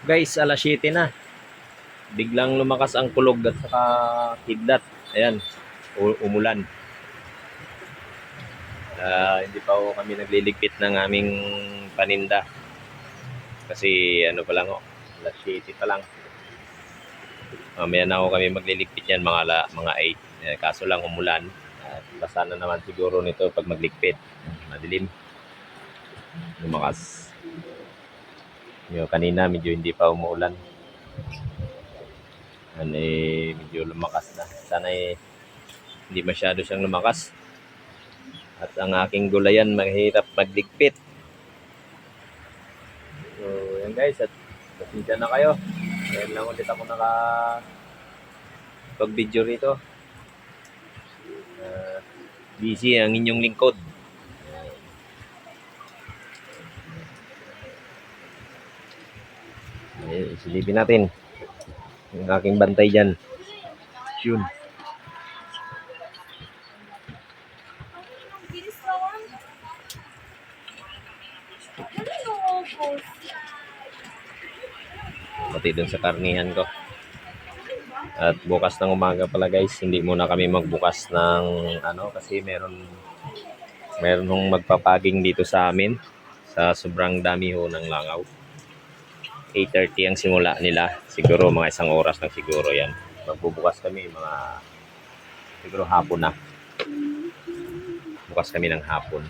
Guys, alas 7 na. Biglang lumakas ang kulog at saka kidlat. Ayan, umulan. Hindi pa ako kami nagliligpit ng aming paninda. Kasi ano pa lang, alas 7 pa lang. Mamaya na ako kami magliligpit yan, mga 8. Kaso lang umulan. Basa na naman siguro nito pag magligpit. Madilim. Lumakas. Kanina medyo hindi pa umuulan. Medyo lumakas na. Sana hindi masyado siyang lumakas. At ang aking gulayan mahirap magligpit. So, yan guys, at pasensya na kayo. Ayan lang ulit ako pag-video rito. Busy ang inyong lingkod. Silipin natin yung aking bantay dyan. Yun. Pati dun sa karnihan ko. At bukas ng umaga pala guys, hindi muna kami magbukas ng kasi meron hong magpapaging dito sa amin sa sobrang dami ho ng langaw. 8:30 ang simula nila. Siguro mga isang oras lang siguro yan. Magbubukas kami siguro hapon na. Bukas kami ng hapon.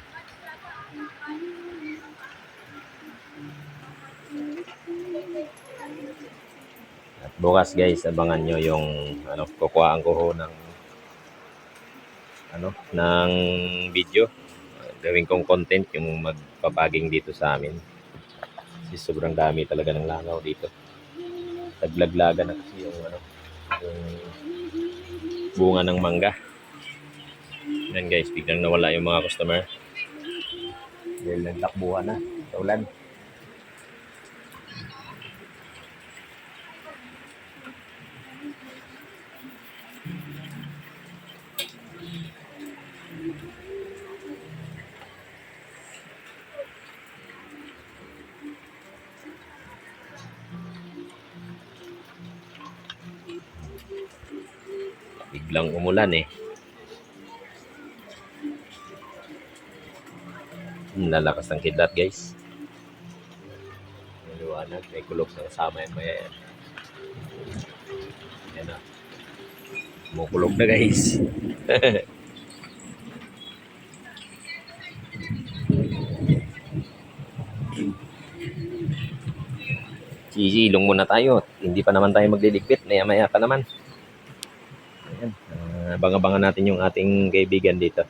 At bukas guys, abangan nyo yung kukuhaan ko ho ng video. Gawin kong content yung magpapaging dito sa amin. Kasi sobrang dami talaga ng langaw dito. Taglaglaga na kasi yung bunga ng mangga. Yan guys, biglang nawala yung mga customer. Dahil nagtakbuhan na sa ulan. Biglang umulan eh. Lalakas ng kidlat guys. Maliwanag, may kulog na kasama yan maya yan. Yan na. Kumukulog na guys. Sisilong muna tayo. Hindi pa naman tayo magliligpit. Maya-maya pa naman. Ayan. Banga-banga natin yung ating kaibigan dito.